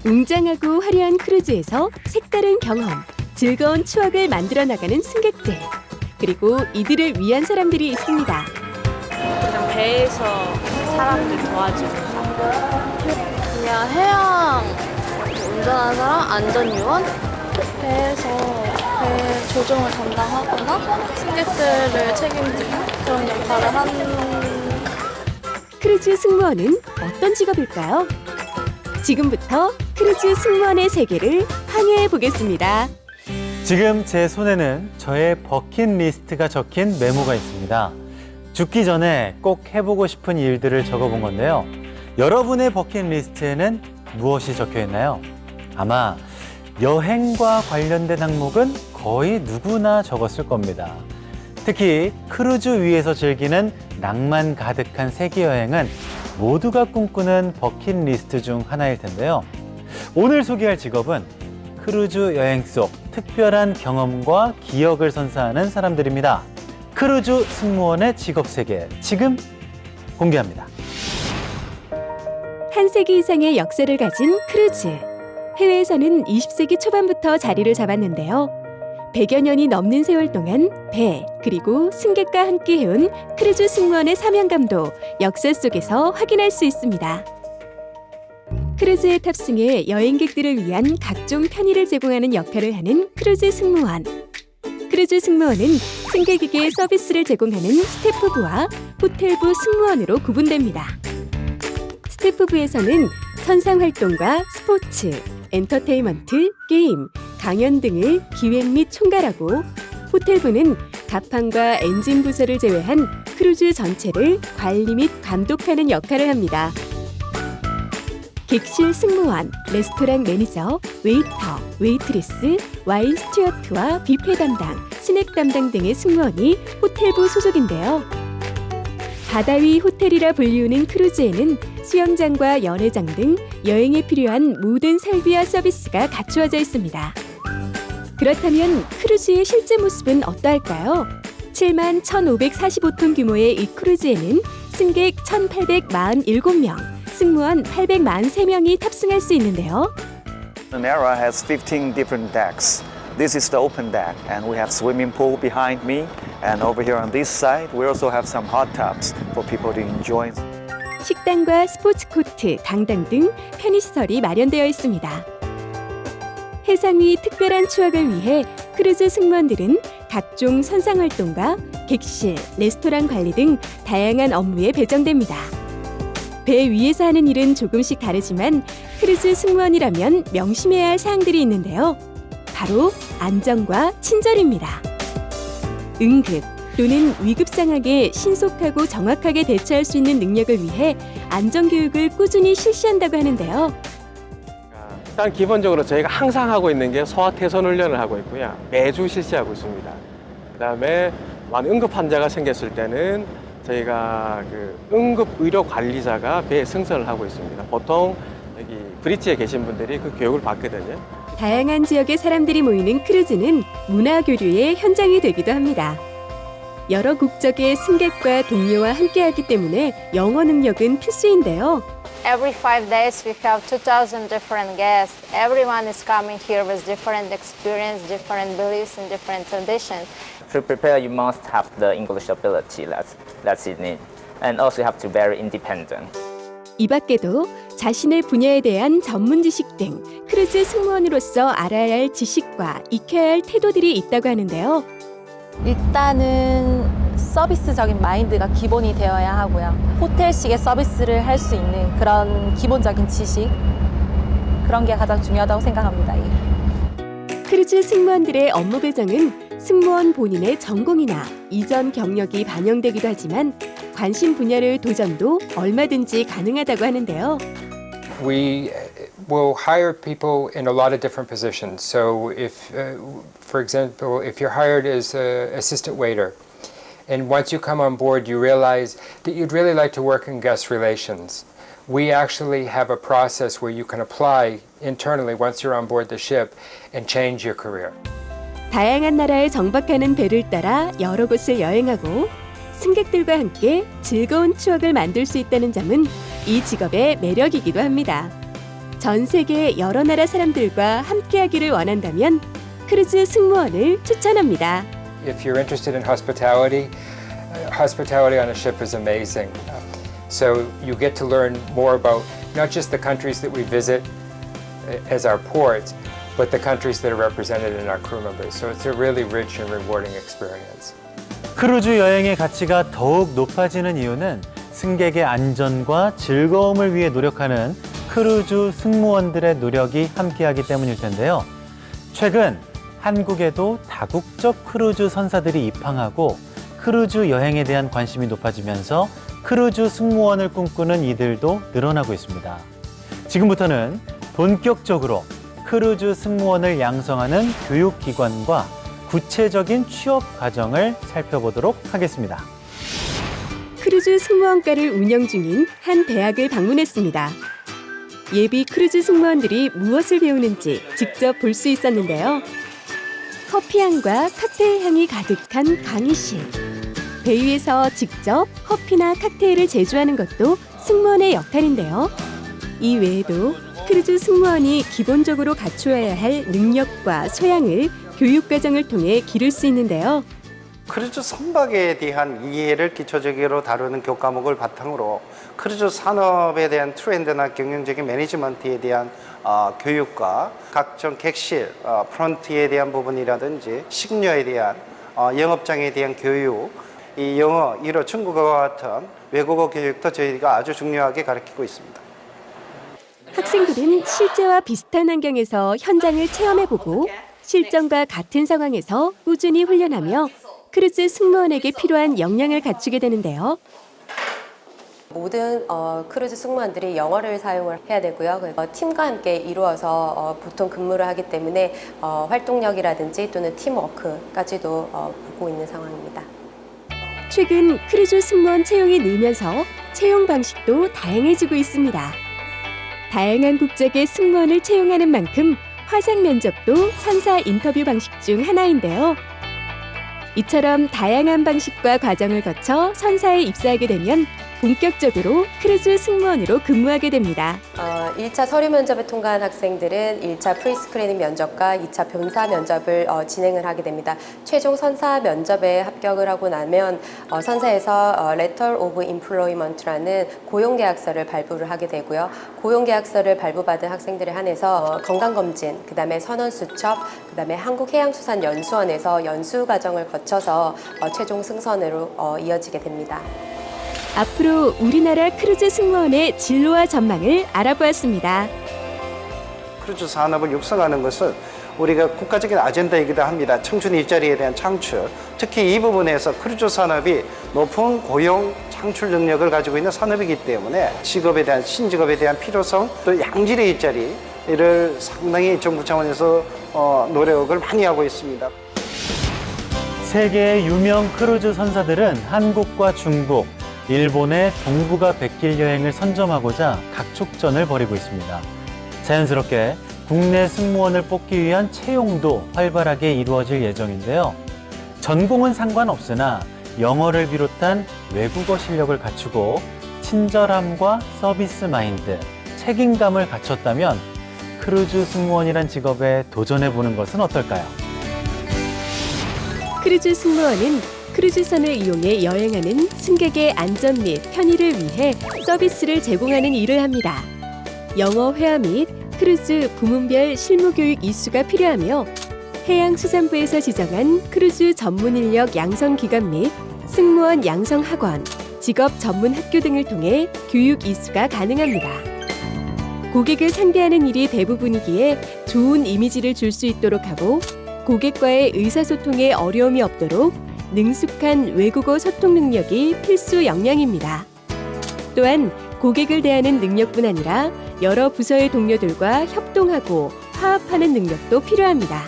웅장하고 화려한 크루즈에서 색다른 경험, 즐거운 추억을 만들어 나가는 승객들. 그리고 이들을 위한 사람들이 있습니다. 그냥 배에서 사람들 도와주면서 그냥 해양 운전하는 사람, 안전요원, 배에서 배 조종을 담당하거나 승객들을 책임지는 그런 역할을 하는. 크루즈 승무원은 어떤 직업일까요? 지금부터 크루즈 승무원의 세계를 항해해 보겠습니다. 지금 제 손에는 저의 버킷리스트가 적힌 메모가 있습니다. 죽기 전에 꼭 해보고 싶은 일들을 적어본 건데요. 여러분의 버킷리스트에는 무엇이 적혀 있나요? 아마 여행과 관련된 항목은 거의 누구나 적었을 겁니다. 특히 크루즈 위에서 즐기는 낭만 가득한 세계 여행은 모두가 꿈꾸는 버킷리스트 중 하나일 텐데요. 오늘 소개할 직업은 크루즈 여행 속 특별한 경험과 기억을 선사하는 사람들입니다. 크루즈 승무원의 직업 세계 지금 공개합니다. 한 세기 이상의 역사를 가진 크루즈. 해외에서는 20세기 초반부터 자리를 잡았는데요. 100여 년이 넘는 세월 동안 배, 그리고 승객과 함께 해온 크루즈 승무원의 사명감도 역사 속에서 확인할 수 있습니다. 크루즈에 탑승해 여행객들을 위한 각종 편의를 제공하는 역할을 하는 크루즈 승무원. 크루즈 승무원은 승객에게 서비스를 제공하는 스태프부와 호텔부 승무원으로 구분됩니다. 스태프부에서는 선상활동과 스포츠, 엔터테인먼트, 게임, 강연 등을 기획 및 총괄하고, 호텔부는 갑판과 엔진 부서를 제외한 크루즈 전체를 관리 및 감독하는 역할을 합니다. 객실 승무원, 레스토랑 매니저, 웨이터, 웨이트리스, 와인 스튜어트와 뷔페 담당, 스낵 담당 등의 승무원이 호텔부 소속인데요. 바다 위 호텔이라 불리우는 크루즈에는 수영장과 연회장 등 여행에 필요한 모든 설비와 서비스가 갖추어져 있습니다. 그렇다면 크루즈의 실제 모습은 어떠할까요? 7만 1,545톤 규모의 이 크루즈에는 승객 1,847명, 승무원 843명이 탑승할 수 있는데요. Panera has 15 different decks. This is the open deck, and we have swimming pool behind me. And over here on this side, we also have some hot tubs for people to enjoy. 식당과 스포츠 코트, 강당 등 편의시설이 마련되어 있습니다. 해상 위 특별한 추억을 위해 크루즈 승무원들은 각종 선상활동과 객실, 레스토랑 관리 등 다양한 업무에 배정됩니다. 배 위에서 하는 일은 조금씩 다르지만 크루즈 승무원이라면 명심해야 할 사항들이 있는데요. 바로 안전과 친절입니다. 응급 또는 위급 상황에 신속하고 정확하게 대처할 수 있는 능력을 위해 안전교육을 꾸준히 실시한다고 하는데요. 일단 기본적으로 저희가 항상 하고 있는 게 소화태선 훈련을 하고 있고요. 매주 실시하고 있습니다. 그다음에 응급 환자가 생겼을 때는 저희가 응급 의료 관리자가 배에 승선을 하고 있습니다. 보통 여기 브릿지에 계신 분들이 그 교육을 받거든요. 다양한 지역의 사람들이 모이는 크루즈는 문화 교류의 현장이 되기도 합니다. 여러 국적의 승객과 동료와 함께하기 때문에 영어 능력은 필수인데요. Every 5 days we have 2,000 different guests. Everyone is coming here with different experience, different beliefs and different traditions. To prepare, you must have the English ability that's in it, and also you have to be very independent. 이 밖에도 자신의 분야에 대한 전문 지식 등 크루즈 승무원으로서 알아야 할 지식과 익혀야 할 태도들이 있다고 하는데요. 일단은 서비스적인 마인드가 기본이 되어야 하고요. 호텔식의 서비스를 할 수 있는 그런 기본적인 지식, 그런 게 가장 중요하다고 생각합니다. 크루즈 승무원들의 업무 배정은 승무원 본인의 전공이나 이전 경력이 반영되기도 하지만 관심 분야를 도전도 얼마든지 가능하다고 하는데요. We will hire people in a lot of different positions. So if, for example, if you're hired as an assistant waiter, and once you come on board, you realize that you'd really like to work in guest relations. We actually have a process where you can apply internally once you're on board the ship and change your career. 다양한 나라에 정박하는 배를 따라 여러 곳을 여행하고 승객들과 함께 즐거운 추억을 만들 수 있다는 점은 이 직업의 매력이기도 합니다. 전 세계 여러 나라 사람들과 함께하기를 원한다면 크루즈 승무원을 추천합니다. If you're interested in hospitality, hospitality on a ship is amazing. So you get to learn more about not just the countries that we visit as our ports, but the countries that are represented in our crew members. So it's a really rich and rewarding experience. 크루즈 여행의 가치가 더욱 높아지는 이유는 승객의 안전과 즐거움을 위해 노력하는 크루즈 승무원들의 노력이 함께하기 때문일 텐데요. 최근 한국에도 다국적 크루즈 선사들이 입항하고 크루즈 여행에 대한 관심이 높아지면서 크루즈 승무원을 꿈꾸는 이들도 늘어나고 있습니다. 지금부터는 본격적으로 크루즈 승무원을 양성하는 교육기관과 구체적인 취업 과정을 살펴보도록 하겠습니다. 크루즈 승무원과를 운영 중인 한 대학을 방문했습니다. 예비 크루즈 승무원들이 무엇을 배우는지 직접 볼 수 있었는데요. 커피향과 칵테일 향이 가득한 강의실. 배 위에서 직접 커피나 칵테일을 제조하는 것도 승무원의 역할인데요. 이 외에도 크루즈 승무원이 기본적으로 갖추어야 할 능력과 소양을 교육과정을 통해 기를 수 있는데요. 크루즈 선박에 대한 이해를 기초적으로 다루는 교과목을 바탕으로 크루즈 산업에 대한 트렌드나 경영적인 매니지먼트에 대한 교육과 각종 객실, 프런트에 대한 부분이라든지 식료에 대한 영업장에 대한 교육, 이 영어, 일어, 중국어와 같은 외국어 교육도 저희가 아주 중요하게 가르치고 있습니다. 학생들은 실제와 비슷한 환경에서 현장을 체험해보고 실전과 같은 상황에서 꾸준히 훈련하며 크루즈 승무원에게 필요한 역량을 갖추게 되는데요. 모든 크루즈 승무원들이 영어를 사용을 해야 되고요. 팀과 함께 이루어서 보통 근무를 하기 때문에 활동력이라든지 또는 팀워크까지도 보고 있는 상황입니다. 최근 크루즈 승무원 채용이 늘면서 채용 방식도 다양해지고 있습니다. 다양한 국적의 승무원을 채용하는 만큼 화상 면접도 선사 인터뷰 방식 중 하나인데요. 이처럼 다양한 방식과 과정을 거쳐 선사에 입사하게 되면 본격적으로 크루즈 승무원으로 근무하게 됩니다. 1차 서류 면접을 통과한 학생들은 1차 프리스크리닝 면접과 2차 변사 면접을 진행을 하게 됩니다. 최종 선사 면접에 합격을 하고 나면 선사에서 Letter of Employment라는 고용계약서를 발부를 하게 되고요. 고용계약서를 발부받은 학생들에 한해서 건강검진, 그다음에 선원수첩, 그다음에 한국해양수산연수원에서 연수 과정을 거쳐서 최종 승선으로 이어지게 됩니다. 앞으로 우리나라 크루즈 승무원의 진로와 전망을 알아보았습니다. 크루즈 산업을 육성하는 것은 우리가 국가적인 아젠다이기도 합니다. 청춘 일자리에 대한 창출, 특히 이 부분에서 크루즈 산업이 높은 고용 창출 능력을 가지고 있는 산업이기 때문에 직업에 대한 신직업에 대한 필요성, 또 양질의 일자리를 상당히 정부 차원에서 노력을 많이 하고 있습니다. 세계의 유명 크루즈 선사들은 한국과 중국, 일본의 동북아 백길 여행을 선점하고자 각축전을 벌이고 있습니다. 자연스럽게 국내 승무원을 뽑기 위한 채용도 활발하게 이루어질 예정인데요. 전공은 상관없으나 영어를 비롯한 외국어 실력을 갖추고 친절함과 서비스 마인드, 책임감을 갖췄다면 크루즈 승무원이란 직업에 도전해보는 것은 어떨까요? 크루즈 승무원은 크루즈선을 이용해 여행하는 승객의 안전 및 편의를 위해 서비스를 제공하는 일을 합니다. 영어 회화 및 크루즈 부문별 실무교육 이수가 필요하며 해양수산부에서 지정한 크루즈 전문 인력 양성 기관 및 승무원 양성 학원, 직업 전문 학교 등을 통해 교육 이수가 가능합니다. 고객을 상대하는 일이 대부분이기에 좋은 이미지를 줄 수 있도록 하고 고객과의 의사소통에 어려움이 없도록 능숙한 외국어 소통 능력이 필수 역량입니다. 또한 고객을 대하는 능력뿐 아니라 여러 부서의 동료들과 협동하고 화합하는 능력도 필요합니다.